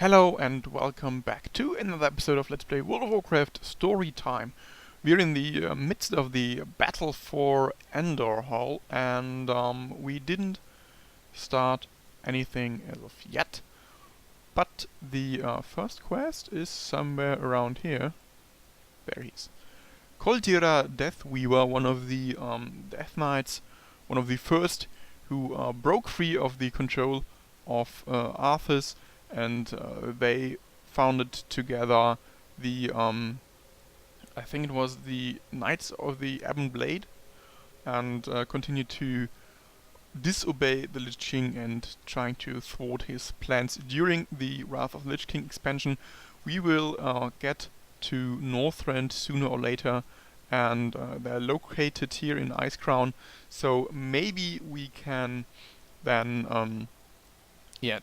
Hello and welcome back to another episode of Let's Play World of Warcraft Storytime. We're in the midst of the battle for Andorhal and we didn't start anything as of yet. But the first quest is somewhere around here. There he is. Koltira Deathweaver, one of the Death Knights, one of the first who broke free of the control of Arthas, and they founded together the I think it was the Knights of the Ebon Blade, and continued to disobey the Lich King and trying to thwart his plans. During the Wrath of the Lich King expansion, we will get to Northrend sooner or later, and they're located here in Icecrown, so maybe we can then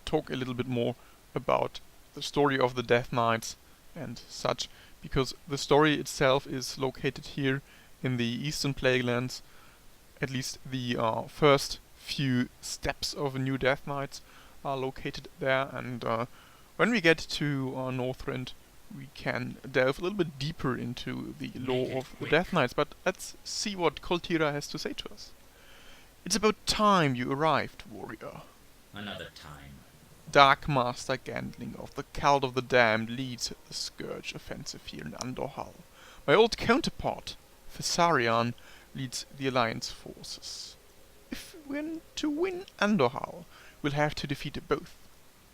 talk a little bit more about the story of the Death Knights and such, because the story itself is located here in the Eastern Plaguelands. At least the first few steps of new Death Knights are located there, and when we get to Northrend, we can delve a little bit deeper into the lore of the Death Knights. But let's see what Koltira has to say to us. It's about time you arrived, warrior. Another time. Dark Master Gandling of the Cult of the Damned leads the Scourge offensive here in Andorhal. My old counterpart, Thessarian, leads the Alliance forces. If we're to win Andorhal, we'll have to defeat both.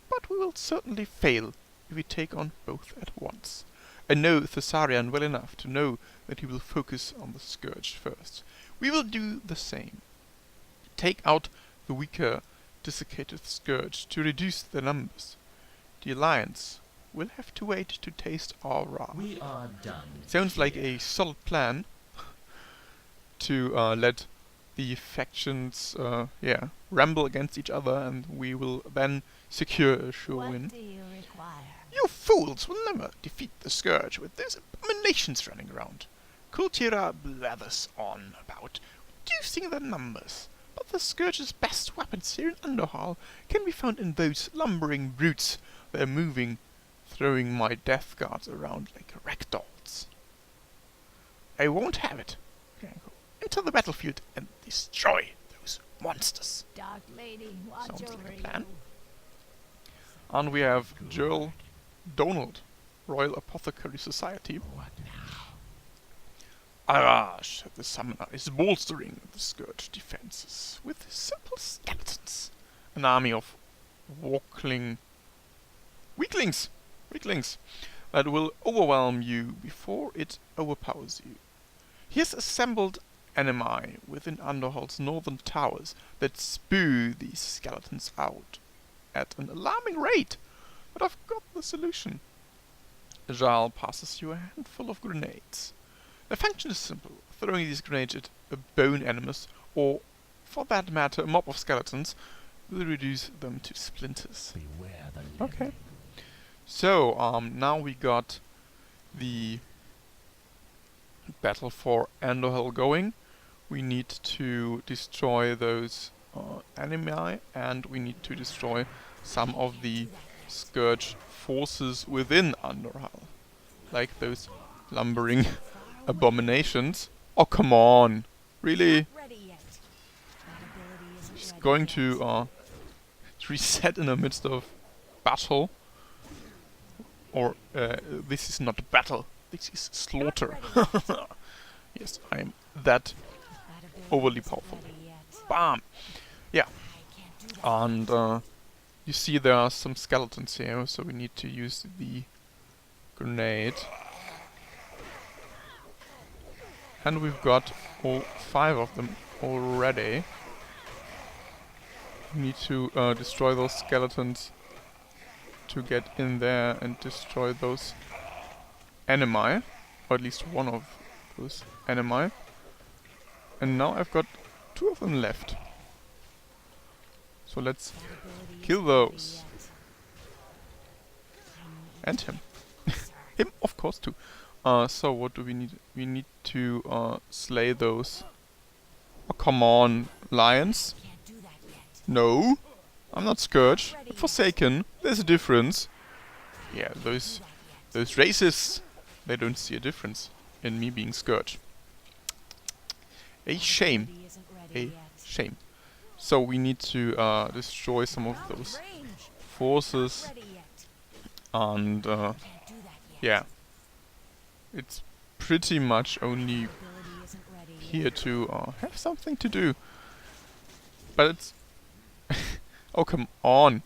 But we will certainly fail if we take on both at once. I know Thessarian well enough to know that he will focus on the Scourge first. We will do the same. Take out the weaker desiccated Scourge to reduce their numbers. The Alliance will have to wait to taste our wrath. We are done. Sounds like a solid plan to let the factions ramble against each other, and we will then secure a sure win. What do you require? You fools will never defeat the Scourge with those abominations running around. Koltira blathers on about reducing their numbers. But the Scourge's best weapons here in Andorhal can be found in those lumbering brutes they're moving, throwing my death guards around like ragdolls. I won't have it. Enter the battlefield and destroy those monsters. Dark Lady, watch Sounds over like a you. plan. And we have Gerl Donald, Royal Apothecary Society. What now? Arash, the summoner, is bolstering the Scourge defenses with simple skeletons. An army of weaklings that will overwhelm you before it overpowers you. He has assembled enemy within Andorhal's northern towers that spew these skeletons out at an alarming rate, but I've got the solution. Jarl passes you a handful of grenades. The function is simple: throwing these grenades at a bone animus, or for that matter a mob of skeletons, will reduce them to splinters. Beware the living. Okay. So, now we got the battle for Andorhal going. We need to destroy those enemy, and we need to destroy some of the Scourge forces within Andorhal, like those lumbering abominations. Oh, come on! Really? Ready yet. That ability isn't He's ready going yet. to reset in the midst of battle. Or, this is not a battle, this is slaughter. Yes, I am that That ability overly isn't powerful. ready yet. Bam! Yeah, I can't do that. and you see there are some skeletons here, so we need to use the grenade. And we've got all 5 of them already. We need to destroy those skeletons to get in there and destroy those enemy, or at least one of those enemy. And now I've got 2 of them left. So let's That ability kill isn't ready those. yet. And him. Him, of course, too. So what do we need? We need to slay those. Oh, come on, lions. Can't do that yet. No, I'm not Scourge. I'm Forsaken. There's a difference. yeah, those racists, they don't see a difference in me being Scourge. A shame. Ability isn't ready A yet. shame. So we need to destroy some of Out of those range. forces, Ready yet. and Can't do that yet. yeah, it's pretty much only Ability isn't ready here yet. to have something to do. But it's oh, come on.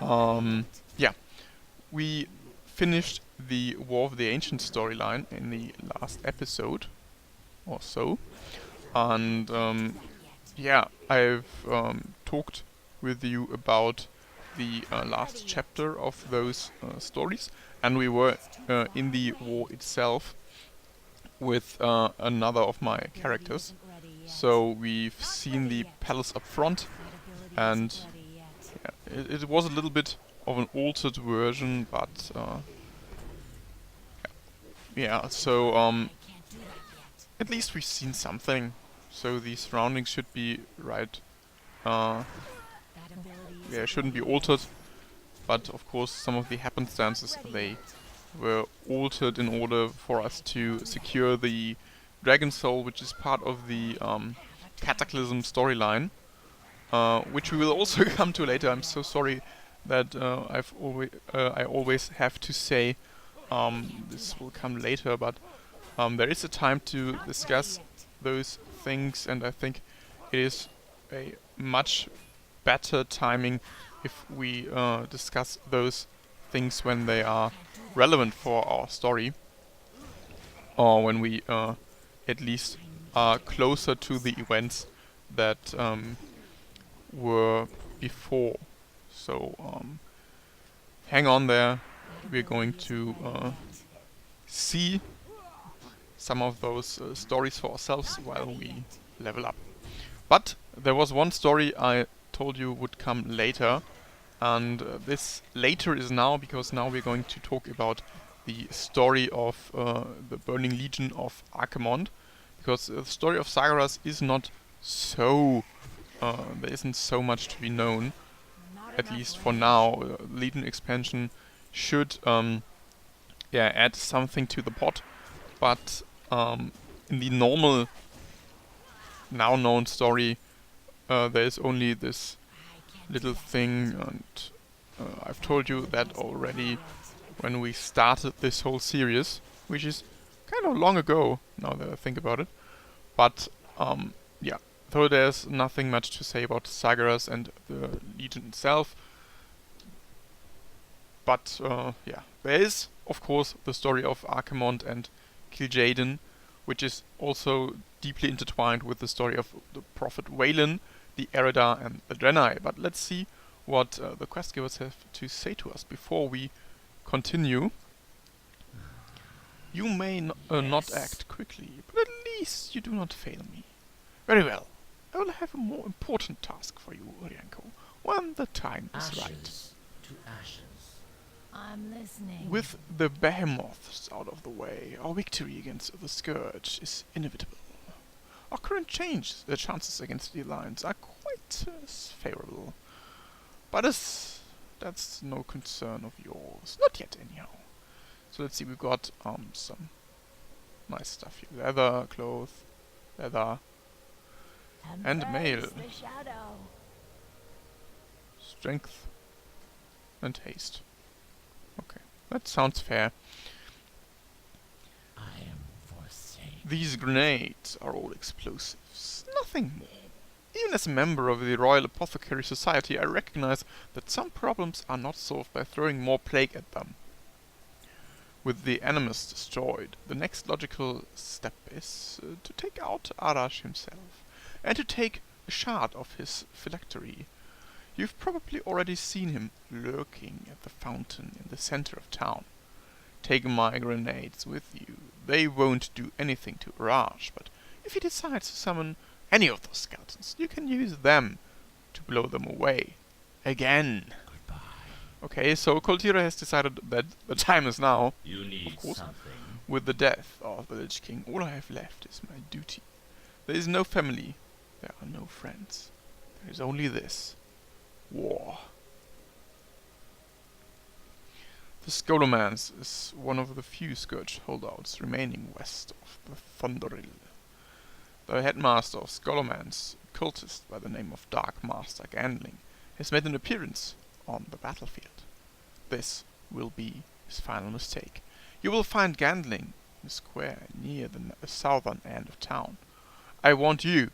Not ready Yeah, yet. we finished the War of the Ancients storyline in the last episode or so, and yeah, I've talked with you about the last chapter of those stories, and we were in the war itself with another of my Ability characters. isn't ready yet. So we've Not seen ready the yet. palace up front, That ability and isn't ready yet. yeah, it was a little bit of an altered version, but yeah. So I can't do that yet. at least we've seen something. So the surroundings should be right. That ability Yeah, isn't shouldn't be ready yet. altered. But of course, some of the happenstances Not ready they yet. were altered in order for us to secure the Dragon Soul, which is part of the Cataclysm storyline, which we will also come to later. I'm so sorry that I always have to say this will come later, but there is a time to Not discuss ready yet. those things, and I think it is a much better timing if we discuss those things when they are relevant for our story, or when we at least are closer to the events that were before. So hang on there. That We're going ability to isn't ready yet. see some of those stories for ourselves Not while ready we yet. level up. But there was one story I told you would come later, and this later is now, because now we're going to talk about the story of the Burning Legion of Archimonde, because the story of Sagaras is not so there isn't so much to be known, Not at enough least for range. now. Legion expansion should yeah, add something to the pot, but in the normal now known story there is only this I can't little do that thing, yet. and I've told you that Ability isn't ready already yet. when we started this whole series, which is kind of long ago now that I think about it. But yeah, though there's nothing much to say about Sagaras and the Legion itself, but yeah, there is of course the story of Archimonde and Kil'jaeden, which is also deeply intertwined with the story of the Prophet Waylon, the Eredar, and the Draenei. But let's see what the quest givers have to say to us before we continue. You may not Yes. act quickly, but at least you do not fail me. Very well. I will have a more important task for you, Orianko, when the time is right. Ashes to ashes. I'm listening. With the behemoths out of the way, our victory against the Scourge is inevitable. Our current chances against the Alliance are quite favorable. But that's no concern of yours. Not yet, anyhow. So let's see, we've got some nice stuff here. Leather, clothes, leather, and mail. Embrace the shadow. Strength and haste. Okay, that sounds fair. I am forsaken. These grenades are all explosives, nothing more. Even as a member of the Royal Apothecary Society, I recognize that some problems are not solved by throwing more plague at them. With the Animus destroyed, the next logical step is to take out Arash himself, and to take a shard of his phylactery. You've probably already seen him lurking at the fountain in the center of town. Take my grenades with you. They won't do anything to Arash, but if he decides to summon any of those skeletons, you can use them to blow them away. Again. Goodbye. Okay, so Koltira has decided that the time is now. You need course. something. With the death of the Lich King, all I have left is my duty. There is no family. There are no friends. There is only this. War. The Scholomance is one of the few Scourge holdouts remaining west of the Thunderill. The headmaster of Scholomance, a cultist by the name of Dark Master Gandling, has made an appearance on the battlefield. This will be his final mistake. You will find Gandling in a square near the southern end of town. I want you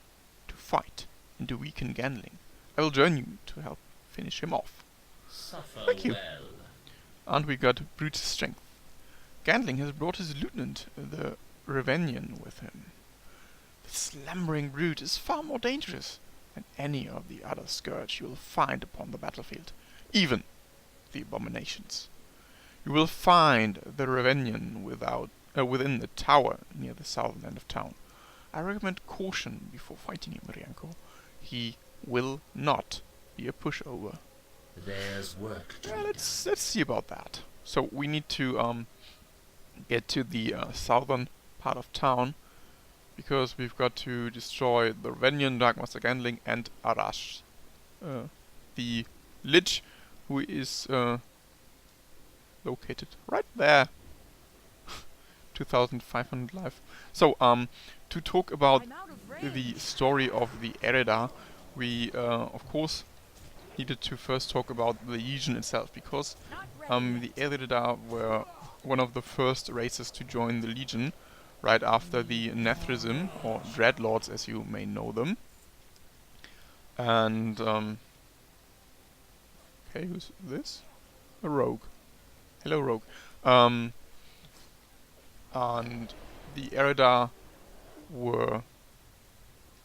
to fight and to weaken Gandling. I will join you to help finish him off. Suffer Thank you. well. And we got brute strength. Gandling has brought his lieutenant, the Revenian, with him. The slumbering brute is far more dangerous than any of the other scourge you will find upon the battlefield, even the abominations. You will find the Revenian within the tower near the southern end of town. I recommend caution before fighting him, Rianko. He will not be a pushover. There's work to be Let's see about that. So we need to get to the southern part of town, because we've got to destroy the Revenian, Darkmaster Gandling, and Arash, the Lich, who is located right there. 2,500 life. So to talk about the story of the Ereda, we of course needed to first talk about the Legion itself, because the Ereda were one of the first races to join the Legion, right after the Nethrizim, or Dreadlords as you may know them. And okay, who's this? A rogue. Hello, rogue. And the Ereda were...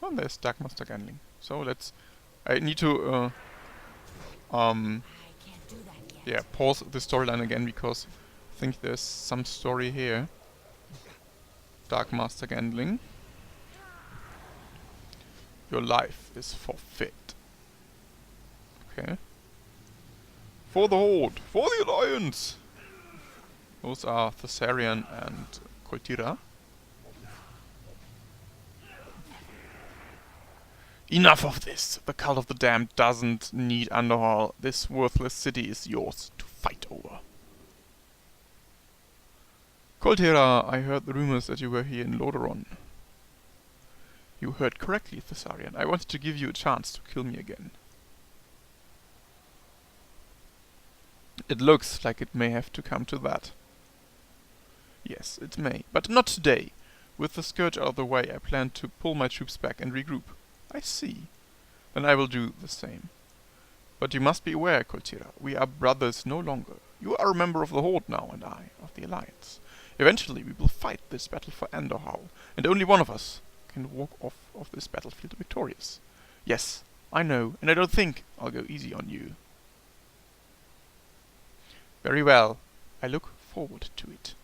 Oh, there's Darkmaster Gandling. So I need to I can't do that yet. yeah, pause the storyline again, because I think there's some story here. Darkmaster Gandling, your life is forfeit. Okay. For the Horde, for the Alliance. Those are Thessarian and Koltira. Enough of this! The Cult of the Damned doesn't need Andorhal. This worthless city is yours to fight over. Koltira, I heard the rumors that you were here in Lordaeron. You heard correctly, Thessarian. I wanted to give you a chance to kill me again. It looks like it may have to come to that. Yes, it may, but not today. With the Scourge out of the way, I plan to pull my troops back and regroup. I see. Then I will do the same. But you must be aware, Koltira, we are brothers no longer. You are a member of the Horde now, and I of the Alliance. Eventually we will fight this battle for Andorhal, and only one of us can walk off of this battlefield victorious. Yes, I know, and I don't think I'll go easy on you. Very well. I look forward to it.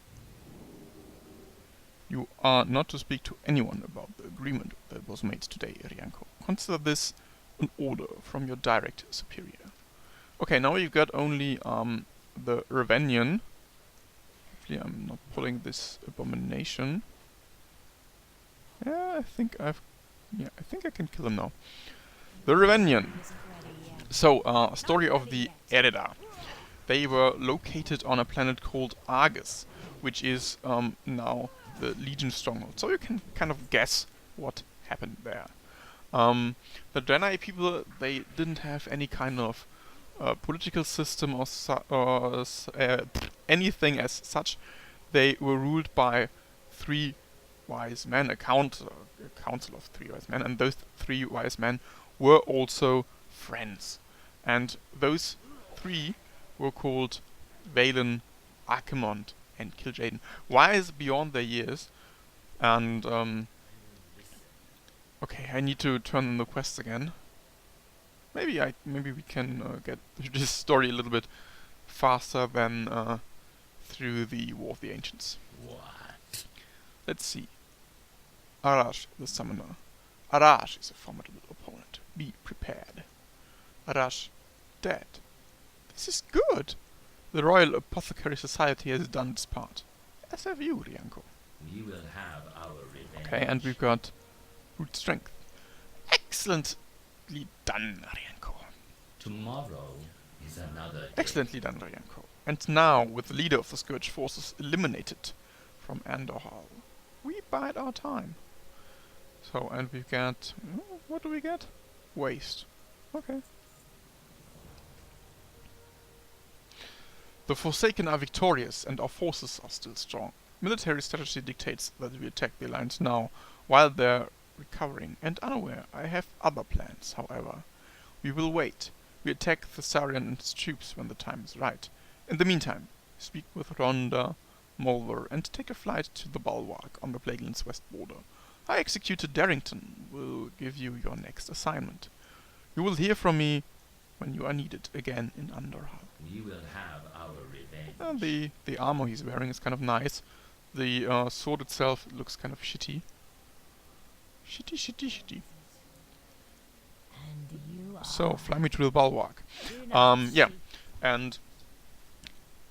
You are not to speak to anyone about the agreement that was made today, Rianko. Consider this an order from your direct superior. Okay, now you've got only the Revenian. Hopefully I'm not pulling this abomination. Yeah, I think I can kill him now. The Revenian. So, story of the Ereda. They were located on a planet called Argus, which is now the Legion stronghold. So you can kind of guess what happened there. The Draenei people, they didn't have any kind of political system or anything as such. They were ruled by three wise men, a council of three wise men, and those three wise men were also friends. And those three were called Valen, Archimond, and Kil'jaeden. Wise beyond their years, and okay, I need to turn on the quests again. Maybe we can get this story a little bit faster than through the War of the Ancients. What? Let's see. Arash, the summoner. Arash is a formidable opponent. Be prepared. Arash, dead. This is good. The Royal Apothecary Society has done its part. As have you, Rianko. We will have our revenge. Okay, and we've got brute strength. Excellently done, Rianko. Tomorrow is another day. Excellently done, Rianko. And now, with the leader of the Scourge forces eliminated from Andorhal, we bide our time. So, and we get... what do we get? Waste. Okay. The Forsaken are victorious and our forces are still strong. Military strategy dictates that we attack the Alliance now, while they're recovering and unaware. I have other plans, however. We will wait. We attack Thessarian and his troops when the time is right. In the meantime, speak with Rhonda, Mulder, and take a flight to the Bulwark on the Plagueland's west border. High Executor Darrington will give you your next assignment. You will hear from me when you are needed again in Andorhal. We will have our revenge. The armor he's wearing is kind of nice. The sword itself looks kind of shitty. Shitty. And you So, are fly me to the Bulwark. do not Yeah. seek And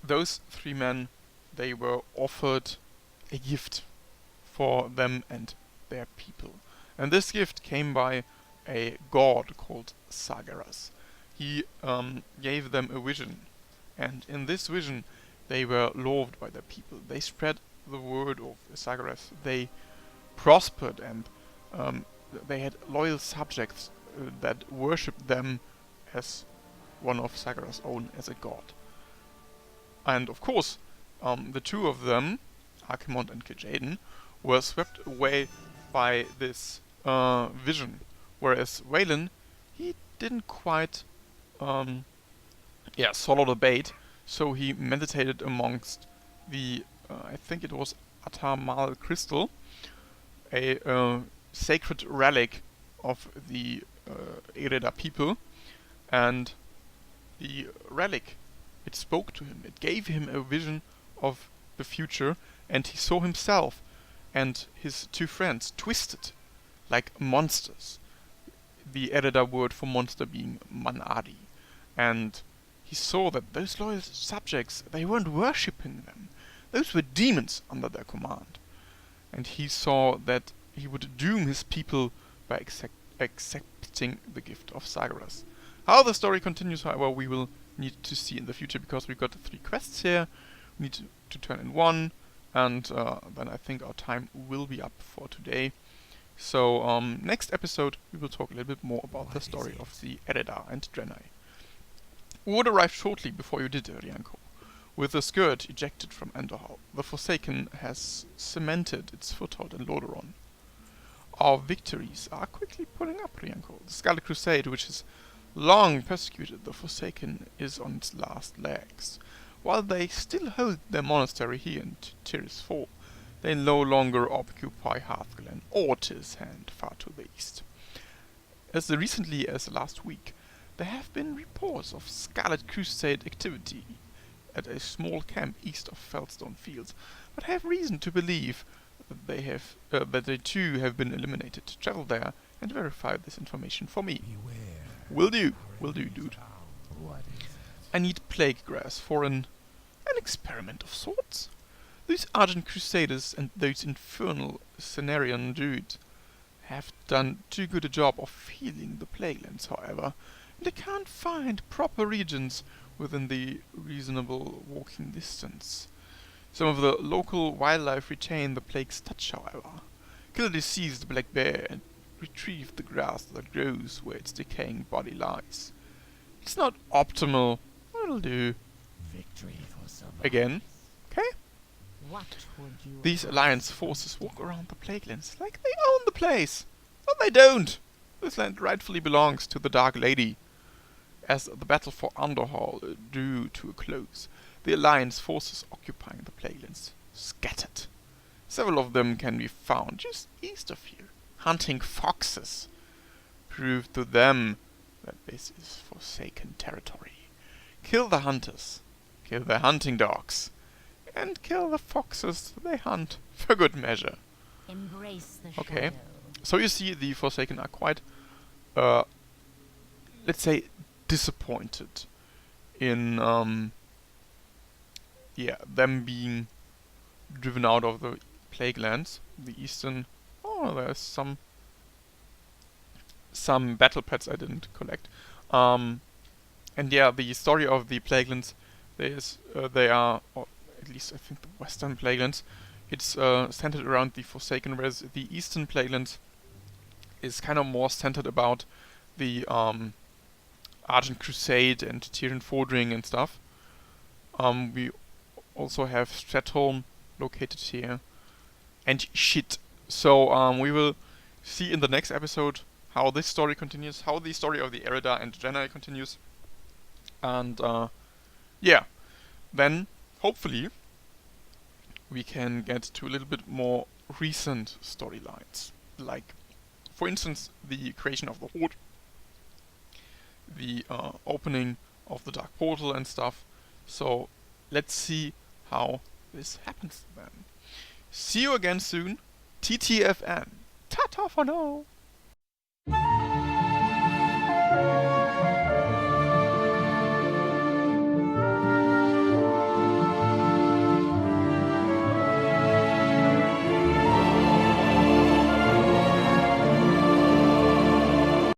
those 3 men, they were offered a gift for them and their people. And this gift came by a god called Sargeras. He gave them a vision, and in this vision they were loved by their people. They spread the word of Sargeras. They prospered, and they had loyal subjects that worshipped them as one of Sargeras' own, as a god. And of course, the 2 of them, Archimond and Kil'jaeden, were swept away by this vision, whereas Waylon, he didn't quite swallow the bait, so he meditated amongst the I think it was Atamal crystal, a sacred relic of the Ereda people, and the relic, it spoke to him. It gave him a vision of the future, and he saw himself and his 2 friends twisted like monsters. The Ereda word for monster being Man'ari. And he saw that those loyal subjects, they weren't worshipping them. Those were demons under their command. And he saw that he would doom his people by accepting the gift of Sargeras. How the story continues, however, we will need to see in the future, because we've got 3 quests here. We need to turn in 1, and then I think our time will be up for today. So next episode we will talk a little bit more about the story of the Ereda and Draenei. We would arrive shortly before you did, Rianko. With the Scourge ejected from Andorhal, the Forsaken has cemented its foothold in Lordaeron. Our victories are quickly pulling up, Rianko. The Scarlet Crusade, which has long persecuted the Forsaken, is on its last legs. While they still hold their monastery here in Tiris Fall, they no longer occupy Hearthglen or Tis Hand far to the east. As recently as last week, there have been reports of Scarlet Crusade activity at a small camp east of Feldstone Fields, but I have reason to believe that they too have been eliminated. Travel there and verify this information for me. Will do, dude. I need plague grass for an experiment of sorts. These Argent Crusaders and those infernal Cenarian dudes have done too good a job of healing the Plaguelands, however, and I can't find proper regions within the reasonable walking distance. Some of the local wildlife retain the plague's touch, however. Kill a diseased black bear and retrieve the grass that grows where its decaying body lies. It's not optimal, but it'll do. victory for some. Again. Okay? What would you These Alliance forces walk around the Plaguelands like they own the place. But they don't. This land rightfully belongs to the Dark Lady. As the battle for Andorhal drew to a close, the Alliance forces occupying the Plaguelands scattered. Several of them can be found just east of here, hunting foxes. Prove to them that this is Forsaken territory. Kill the hunters, kill their hunting dogs, and kill the foxes they hunt for good measure. embrace the Okay. shadow? So you see, the Forsaken are quite, let's say, disappointed in, them being driven out of the Plaguelands, the eastern. Oh, there's some battle pets I didn't collect. And yeah, the story of the Plaguelands They are, or at least I think the Western Plaguelands. It's centered around the Forsaken, whereas the Eastern Plaguelands is kind of more centered about the Argent Crusade and Tyrian Fordring and stuff. We also have Stratholme located here, and shit. So we will see in the next episode how this story continues, how the story of the Erida and Jedi continues, and yeah, then hopefully we can get to a little bit more recent storylines, like for instance the creation of the Horde, the opening of the Dark Portal and stuff. So let's see how this happens then. See you again soon. TTFN. Ta-ta for now.